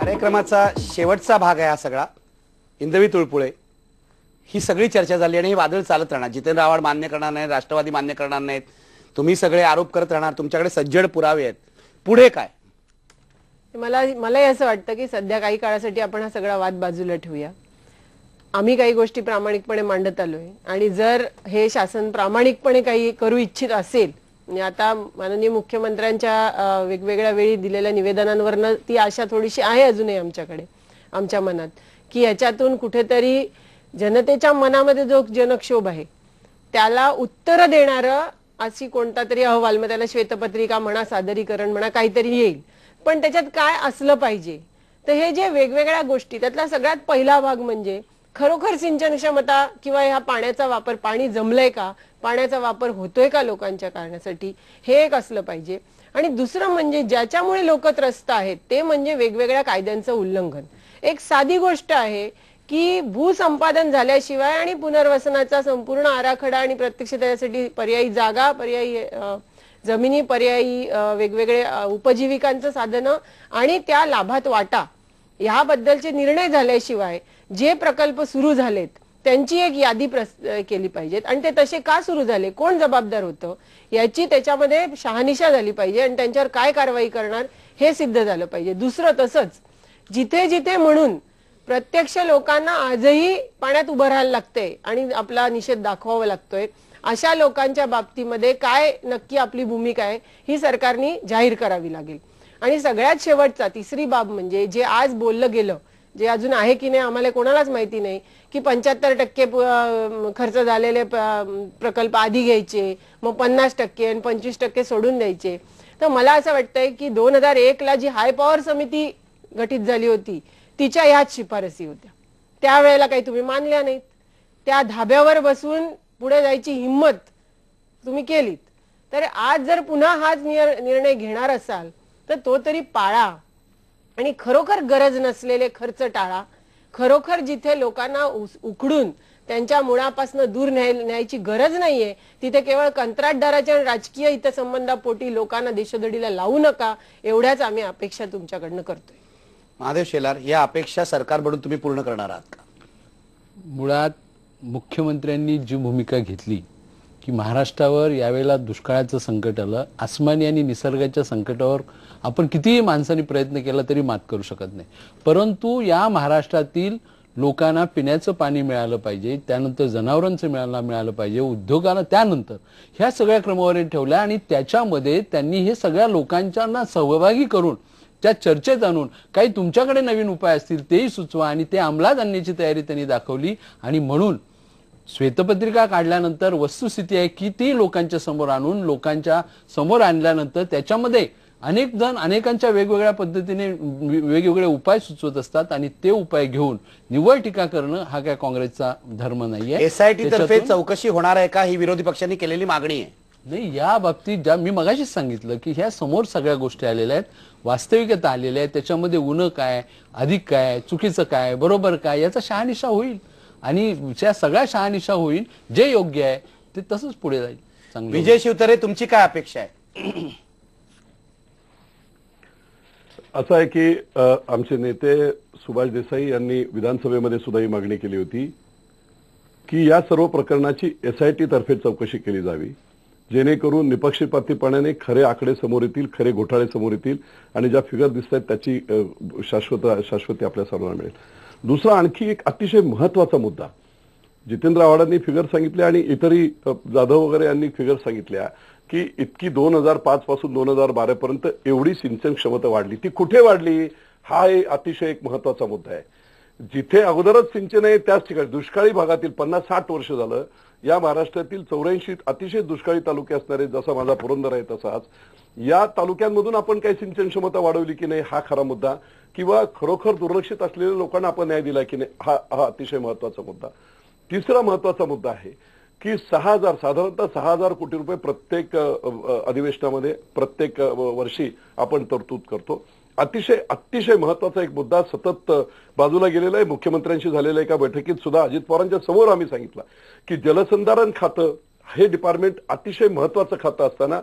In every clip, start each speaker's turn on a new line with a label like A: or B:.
A: कार्यक्रमाचा शेवटचा भाग आहे हा सगळा. इंदवी तुळपुळे ही सगळी चर्चा झाली आणि हे वादळ चालत राहणार. जितेंद्र आव्हाड मान्य करणार नाही, राष्ट्रवादी मान्य करणार नाहीत, तुम्ही सगळे आरोप करत राहणार, तुमच्याकडे सज्जड पुरावे आहेत. पुढे काय?
B: मलाही असं वाटतं की सध्या काही काळासाठी आपण हा सगळा वाद बाजूला ठेवूया. आम्ही काही गोष्टी प्रामाणिकपणे मांडत आलोय आणि जर हे शासन प्रामाणिकपणे काही करू इच्छित असेल, म्हणजे आता माननीय मुख्यमंत्र्यांच्या वेगवेगळ्या वेळी दिलेल्या निवेदनांवरनं ती आशा थोडीशी आहे अजूनही आमच्याकडे, आमच्या मनात, की याच्यातून कुठेतरी जनतेच्या मनामध्ये जो जनक्षोभ आहे त्याला उत्तर देणारं अशी कोणता तरी अहवाल, मग त्याला श्वेतपत्रिका म्हणा, सादरीकरण म्हणा, काहीतरी येईल. पण त्याच्यात काय असलं पाहिजे, तर हे जे वेगवेगळ्या गोष्टी, त्यातला सगळ्यात पहिला भाग म्हणजे खरोखर सिंचन क्षमता किंवा ह्या पाण्याचा वापर, पाणी जमलंय का, पाण्याचा वापर होतोय का लोकांच्या कारणासाठी, हे एक असलं पाहिजे. आणि दुसरं म्हणजे ज्याच्यामुळे लोक त्रस्त आहेत ते म्हणजे वेगवेगळ्या कायद्यांचं उल्लंघन. एक साधी गोष्ट आहे की भूसंपादन झाल्याशिवाय आणि पुनर्वसनाचा संपूर्ण आराखडा आणि प्रत्यक्ष त्यासाठी पर्यायी जागा, पर्यायी जमिनी, पर्यायी वेगवेगळे उपजीविकांचं साधनं आणि त्या लाभात वाटा याबद्दलचे निर्णय झाल्याशिवाय जे प्रकल्प सुरू झालेत त्यांची एक यादी केली पाहिजेत. आणि ते तसे का सुरू झाले, कोण जबाबदार होतं याची त्याच्यामध्ये शहानिशा झाली पाहिजे आणि त्यांच्यावर काय कारवाई करणार हे सिद्ध झालं पाहिजे. दुसरं तसंच जिथे जिथे म्हणून प्रत्यक्ष लोकांना आजही पाण्यात उभं राहायला लागतंय आणि आपला निषेध दाखवावा लागतोय, अशा लोकांच्या बाबतीमध्ये काय नक्की आपली भूमिका आहे ही सरकारने जाहीर करावी लागेल. आणि सगळ्यात शेवटचा तिसरी बाब म्हणजे जे आज बोललं गेलं, जे अजून आहे की नाही आम्हाला कोणालाच माहिती नाही, की 75% खर्च झालेले प्रकल्प आधी घ्यायचे, मग 50% आणि 25% सोडून द्यायचे. तर मला असं वाटतंय की 2001 ला जी हाय पॉवर समिती गठीत झाली होती तिच्या ह्याच शिफारसी होत्या, त्यावेळेला काही तुम्ही मानल्या नाहीत. त्या धाब्यावर बसून पुढे जायची हिंमत तुम्ही केलीत. तर आज जर पुन्हा हाच निर्णय घेणार असाल तर तो तरी पाळा आणि खरोखर गरज नसलेले खर्च टाळा. खरोखर जिथे लोकांना उखडून त्यांच्या मुळापासून दूर न्यायची गरज नाहीये तिथे केवळ कंत्राटदाराच्या राजकीय हितसंबंधापोटी लोकांना देशोधडीला लावू नका, एवढ्याच आम्ही अपेक्षा तुमच्याकडनं करतोय.
A: महादेव शेलार, या अपेक्षा सरकारकडून तुम्ही पूर्ण करणार आहात का?
C: मुळात मुख्यमंत्र्यांनी जी भूमिका घेतली की महाराष्ट्रावर यावेळेला दुष्काळाचं संकट आलं, आसमानी आणि निसर्गाच्या संकटावर आपण कितीही माणसांनी प्रयत्न केला तरी मात करू शकत नाही. परंतु या महाराष्ट्रातील लोकांना पिण्याचं पाणी मिळालं पाहिजे, त्यानंतर जनावरांचं मिळालं पाहिजे, उद्योगाला त्यानंतर ह्या सगळ्या क्रमवारी ठेवल्या आणि त्याच्यामध्ये त्यांनी हे सगळ्या लोकांना सहभागी करून त्या चर्चेत आणून काही तुमच्याकडे नवीन उपाय असतील तेही सुचवा आणि ते अंमलात आणण्याची तयारी त्यांनी दाखवली. आणि म्हणून श्वेतपत्रिका काढल्यानंतर वस्तुस्थिती आहे की ती लोकांच्या समोर आणून लोकांच्या समोर आणल्यानंतर त्याच्यामध्ये अनेक जण अनेकांच्या वेगवेगळ्या पद्धतीने वेगवेगळे उपाय सुचवत असतात आणि ते उपाय घेऊन निव्वळ टीका करणं हा काय काँग्रेसचा धर्म नाहीये.
A: SIT तर्फे चौकशी होणार आहे का ही विरोधी पक्षांनी केलेली मागणी आहे.
C: नाही, या बाबतीत ज्या मी मगाशीच सांगितलं की ह्या समोर सगळ्या गोष्टी आलेल्या आहेत, वास्तविकता आलेल्या आहेत, त्याच्यामध्ये उणं काय, अधिक काय, चुकीचं काय, बरोबर काय याचा शहानिशा होईल आणि त्या सगळ्या शहानिशा होईल. जे योग्य आहे ते तसंच पुढे जाईल.
A: विजय शिवतारे, तुमची काय अपेक्षा आहे?
D: असं आहे की आमचे नेते सुभाष देसाई यांनी विधानसभेमध्ये सुद्धा ही मागणी केली होती की या सर्व प्रकरणाची SIT तर्फे चौकशी केली जावी, जेणेकरून निपक्षपातीपणाने खरे आकडे समोर येतील, खरे घोटाळे समोर येतील आणि ज्या फिगर दिसत आहेत त्याची शाश्वती आपल्या सर्वांना मिळेल. दुसरा आणखी एक अतिशय महत्वाचा मुद्दा, जितेंद्र आव्हाडांनी फिगर सांगितल्या आणि इतरही जाधव वगैरे यांनी फिगर सांगितल्या की इतकी 2005 पासून 2012 पर्यंत एवढी सिंचन क्षमता वाढली, ती कुठे वाढली हा अतिशय एक महत्वाचा मुद्दा आहे. जिथे अगोदरच सिंचन आहे त्याच ठिकाणी दुष्काळी भागातील 50-60 वर्ष झालं या महाराष्ट्रातील 84 अतिशय दुष्काळी तालुके असणारे, जसा माझा पुरंदर आहे तसाच या तालुक्यांमधून आपण काही सिंचन क्षमता वाढवली की नाही हा खरा मुद्दा, किंवा खरोखर दुर्लक्षित असलेल्या लोकांना आपण न्याय दिला की नाही हा अतिशय महत्वाचा मुद्दा. तिसरा महत्वाचा मुद्दा आहे की 6,000 साधारणतः 6,000 कोटी रुपये प्रत्येक अधिवेशनामध्ये प्रत्येक वर्षी आपण तरतूद करतो. अतिशय महत्वाचा एक मुद्दा सतत बाजूला गेलेला आहे. मुख्यमंत्र्यांशी झालेल्या एका बैठकीत सुद्धा अजित पवारांच्या समोर आम्ही सांगितलं की जलसंधारण खातं हे डिपार्टमेंट अतिशय महत्वाचं खातं असताना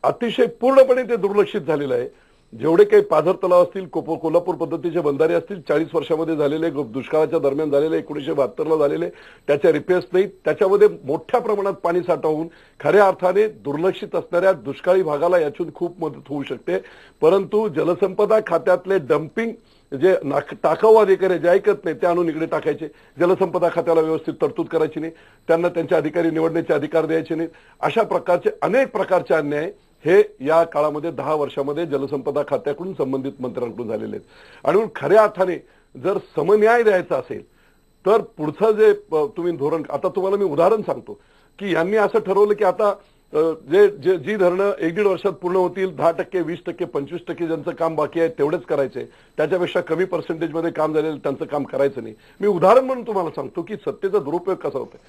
D: अतिशय पूर्णपणे ते दुर्लक्षित झालेलं आहे. जेवढे काही पाझर तलाव असतील, कोल्हापूर पद्धतीचे बंधारे असतील, 40 वर्षामध्ये झालेले, दुष्काळाच्या दरम्यान झालेले, 1972ला झालेले, त्याच्या रिपेअर्स नाहीत. त्याच्यामध्ये मोठ्या प्रमाणात पाणी साठा होऊन खऱ्या अर्थाने दुर्लक्षित असणाऱ्या दुष्काळी भागाला यातून खूप मदत होऊ शकते. परंतु जलसंपदा खात्यातले डम्पिंग जे टाकाऊ अधिकारी जे ऐकत नाही ते आणून इकडे टाकायचे, जलसंपदा खात्याला व्यवस्थित तरतूद करायची नाही, त्यांना त्यांचे अधिकारी निवडण्याचे अधिकार द्यायचे नाहीत. अशा प्रकारचे अनेक प्रकारचे अन्याय हे या काळामध्ये 10 वर्षामध्ये जलसंपदा खात्याकडून संबंधित मंत्र्यांकडून झालेले आहेत. आणि म्हणून खऱ्या अर्थाने जर समन्याय द्यायचा असेल तर पुढचं जे तुम्ही धोरण, आता तुम्हाला मी उदाहरण सांगतो की यांनी असं ठरवलं की आता जी धरणं 1-1.5 वर्षात पूर्ण होतील, 10%, 20%, 25% ज्यांचं काम बाकी आहे तेवढेच करायचे, त्याच्यापेक्षा कमी पर्सेंटेजमध्ये काम झालेलं त्यांचं काम करायचं नाही. मी उदाहरण म्हणून तुम्हाला सांगतो की सत्तेचा दुरुपयोग कसा होतोय.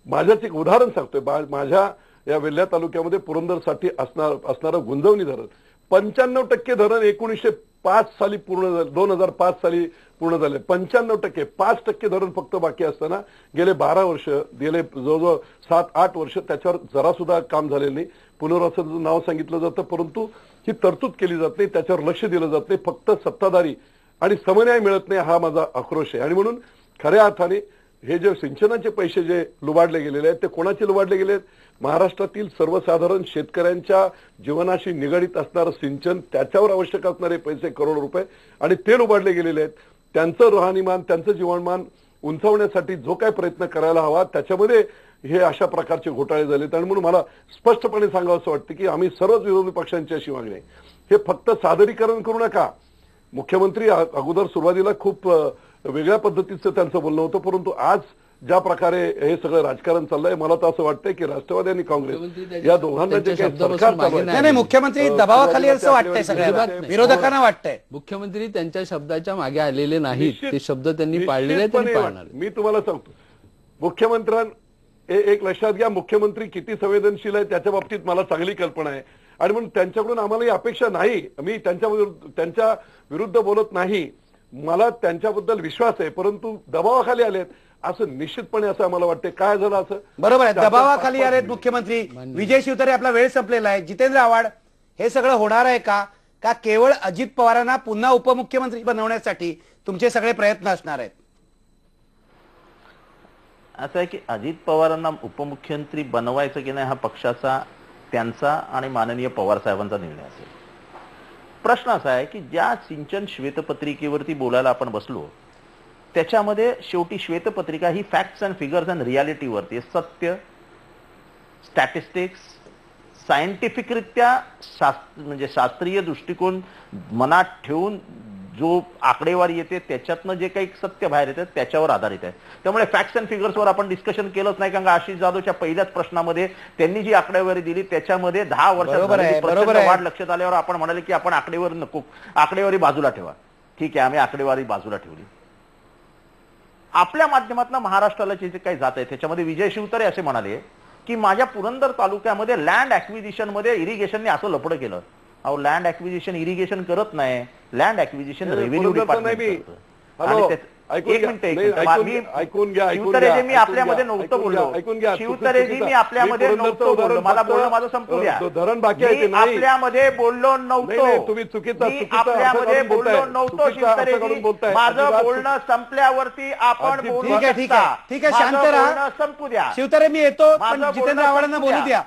D: माझ्याच एक उदाहरण सांगतोय. माझ्या या वेल्हा तालुक्यामध्ये पुरंदरसाठी असणारं गुंजवणी धरण 95% धरण 1905 साली पूर्ण झालं, 2005 साली पूर्ण झाले. 95%, 5% धरण फक्त बाकी असताना गेले 12 वर्ष, गेले जवळजवळ 7-8 वर्ष त्याच्यावर जरा सुद्धा काम झालेलं नाही. पुनर्वसनाचं नाव सांगितलं जातं परंतु ही तरतूद केली जात नाही, त्याच्यावर लक्ष दिलं जात नाही. फक्त सत्ताधारी आणि समन्याय मिळत नाही, हा माझा आक्रोश आहे. आणि म्हणून खऱ्या अर्थाने हे जे सिंचनाचे पैसे जे लुबाडले गेलेले आहेत ते कोणाचे लुबाडले गेले आहेत? महाराष्ट्रातील सर्वसाधारण शेतकऱ्यांच्या जीवनाशी निगडीत असणारं सिंचन, त्याच्यावर आवश्यक असणारे पैसे करोड रुपये आणि ते लुबाडले गेलेले आहेत. त्यांचं राहणीमान, त्यांचं जीवनमान उंचावण्यासाठी जो काय प्रयत्न करायला हवा त्याच्यामध्ये हे अशा प्रकारचे घोटाळे झालेत. आणि म्हणून मला स्पष्टपणे सांगावं असं वाटतं की आम्ही सर्वच विरोधी पक्षांची अशी मागणी आहे, हे फक्त सादरीकरण करू नका. मुख्यमंत्री अगोदर सुरुवातीला खूप वेगळ्या पद्धतीचं त्यांचं बोलणं होतं, परंतु आज ज्या प्रकारे हे सगळं राजकारण चाललंय मला तर असं वाटतंय की राष्ट्रवादी आणि काँग्रेस या दोघांना जे काही सरकार चालू आहे,
A: नाही, मुख्यमंत्री दबावाखाली असं वाटतंय सगळ्यांना, विरोधकांना वाटतंय.
C: मुख्यमंत्री त्यांच्या शब्दाच्या मागे आलेले नाहीत, ते शब्द त्यांनी पाळलेले आहेत आणि पाळणार आहेत.
D: मी तुम्हाला सांगतो, एक लक्षात घ्या, मुख्यमंत्री किती संवेदनशील आहे त्याच्या बाबतीत मला चांगली कल्पना आहे. आणि म्हणून त्यांच्याकडून आम्हाला ही अपेक्षा नाही, मी त्यांच्या विरुद्ध बोलत नाही, मला त्यांच्याबद्दल विश्वास आहे, परंतु दबावाखाली आलेत असं निश्चितपणे असं आम्हाला वाटतं. काय झालं असं?
A: बरोबर आहे, दबावाखाली आलेत मुख्यमंत्री. विजय शिवतारे, आपला वेळ संपलेला आहे. जितेंद्र आव्हाड, हे सगळं होणार आहे का केवळ अजित पवारांना पुन्हा उपमुख्यमंत्री बनवण्यासाठी तुमचे सगळे प्रयत्न असणार आहेत?
E: असं आहे की अजित पवारांना उपमुख्यमंत्री बनवायचं की नाही हा पक्षाचा, त्यांचा आणि माननीय पवार साहेबांचा निर्णय असेल. प्रश्न असा आहे की ज्या सिंचन श्वेतपत्रिकेवरती बोलायला आपण बसलो त्याच्यामध्ये शेवटी श्वेतपत्रिका ही फॅक्ट्स अँड फिगर्स अँड रियालिटीवरती, सत्य, स्टॅटिस्टिक्स, सायंटिफिकरित्या म्हणजे शास्त्रीय दृष्टिकोन मनात ठेवून जो आकडेवारी येते त्याच्यातनं जे काही सत्य बाहेर येतं त्याच्यावर आधारित आहे. त्यामुळे फॅक्ट्स अँड फिगर्सवर आपण डिस्कशन केलंच नाही, कारण आशिष जाधवच्या पहिल्याच प्रश्नामध्ये त्यांनी जी आकडेवारी दिली त्याच्यामध्ये 10 वर्षात वाढ लक्षात आल्यावर आपण म्हणाले की आपण आकडेवारी नको, आकडेवारी बाजूला ठेवा. ठीक आहे, आम्ही आकडेवारी बाजूला ठेवली. आपल्या माध्यमातून महाराष्ट्राला जे काही जात आहे त्याच्यामध्ये विजय शिवतारे असे म्हणाले की माझ्या पुरंदर तालुक्यामध्ये लँड ऍक्विजिशन मध्ये इरिगेशनने असं लपडं केलं. अहो, लँड ऍक्विजिशन इरिगेशन करत नाही, लँड ऍक्विजिशन रेव्हेन्यू डिपार्टमेंट करतं. एक मिनिट
D: ऐकून घ्या.
E: शिवतारेजी, मी आपल्यामध्ये नव्हतं बोललो. शिवतारेजी, मी आपल्यामध्ये नव्हतं बोललो. मला बोलणं माझं संपू द्या.
D: धरण बाकी आहे,
E: आपल्यामध्ये बोललो नव्हतो.
D: तुम्ही चुकीचं
E: आपल्यामध्ये बोललो नव्हतो. शिवतारेजी, माझं बोलणं संपल्यावरती आपण बोलू शकता.
A: ठीक आहे, शांत राहा,
E: संपू द्या.
A: शिवतारे, मी येतो, पण जितेंद्र आव्हाडांना बोलू द्या.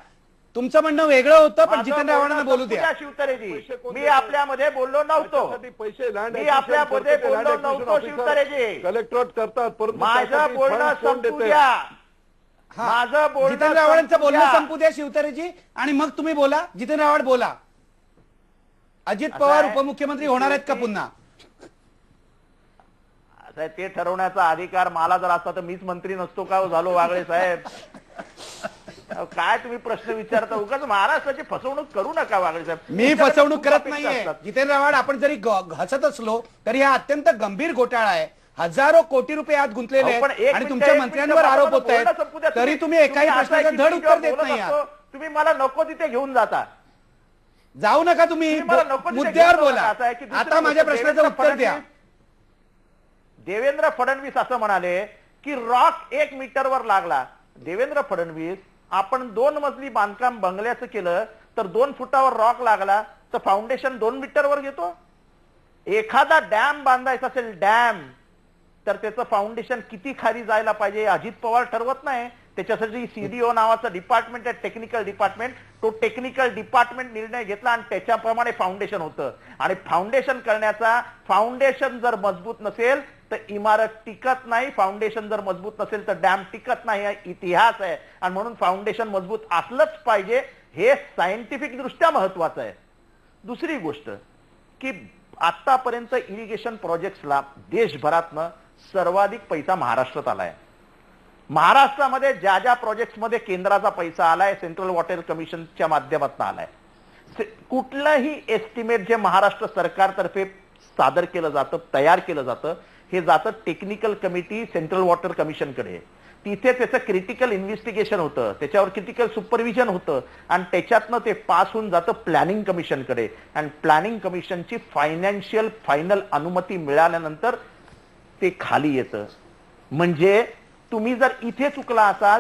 A: तुमचं म्हणणं वेगळं होतं, पण जितेंद्र आव्हाडांना बोलू द्या.
E: शिवतारेजी, मी आपल्यामध्ये बोललो नव्हतो. मी आपल्यामध्ये बोललो नव्हतो. शिवतारेजी,
D: कलेक्टरेट करतात, परंतु
E: माझं बोलणं संपू द्या. माझं बोलणं
A: जितेंद्र आव्हाडांचं बोलणं संपू द्या शिवतारेजी, आणि मग तुम्ही बोला. जितेंद्र आव्हाड बोला. अजित पवार उपमुख्यमंत्री होणार आहेत का पुन्हा?
E: ते ठरवण्याचा अधिकार मला जर असता तर मीच मंत्री नसतो का झालो वागळे साहेब? काय तुम्ही प्रश्न विचारता? उगाच महाराष्ट्राची फसवणूक करू नका वागळे साहेब.
A: मी फसवणूक करत नाहीये जितेंद्र आव्हाड. आपण जरी हसत असलो तरी हा अत्यंत गंभीर घोटाळा आहे. हजारो कोटी रुपये आत गुंतलेले आहेत आणि तुमच्या मंत्र्यांवर आरोप होत आहेत, तरी तुम्ही एकाही प्रश्नाचं धड उत्तर देत नाही आहात.
E: तुम्ही मला नको तिथे घेऊन जाता.
A: जाऊ नका, तुम्ही मुद्द्यावर बोला. आता माझ्या प्रश्नाचं उत्तर द्या.
E: देवेंद्र फडणवीस असं म्हणाले की रॉक 1 मीटरवर लागला. देवेंद्र फडणवीस, आपण 2 मजली बांधकाम बंगल्याचं केलं तर 2 फुटावर रॉक लागला. तर फाउंडेशन 2 मीटरवर घेतो. एखादा डॅम बांधायचा असेल डॅम, तर त्याचं फाउंडेशन किती खाली जायला पाहिजे अजित पवार ठरवत नाही. त्याच्यासाठी सीडीओ नावाचं डिपार्टमेंट आहे, टेक्निकल डिपार्टमेंट. तो टेक्निकल डिपार्टमेंट निर्णय घेतला आणि त्याच्याप्रमाणे फाउंडेशन होतं. आणि फाउंडेशन करण्याचा, फाउंडेशन जर मजबूत नसेल तर इमारत टिकत नाही, फाउंडेशन जर मजबूत नसेल तर डॅम टिकत नाही, हा इतिहास आहे. आणि म्हणून फाउंडेशन मजबूत असलंच पाहिजे, हे सायंटिफिक दृष्ट्या महत्वाचं आहे. दुसरी गोष्ट की आतापर्यंत इरिगेशन प्रोजेक्ट्सला देशभरातनं सर्वाधिक पैसा महाराष्ट्रात आलाय. महाराष्ट्रामध्ये ज्या ज्या प्रोजेक्ट्समध्ये केंद्राचा पैसा आलाय, सेंट्रल वॉटर कमिशनच्या माध्यमातून आलाय. कुठलंही एस्टिमेट जे महाराष्ट्र सरकारतर्फे सादर केलं जातं, तयार केलं जातं, हे जातं टेक्निकल कमिटी सेंट्रल वॉटर कमिशनकडे. तिथे त्याचं क्रिटिकल इन्व्हेस्टिगेशन होतं, त्याच्यावर क्रिटिकल सुपरविजन होतं आणि त्याच्यातनं ते पास होऊन जातं प्लॅनिंग कमिशनकडे. आणि प्लॅनिंग कमिशनची फायनान्शियल फायनल अनुमती मिळाल्यानंतर ते खाली येतं. म्हणजे तुम्ही जर इथे चुकला असाल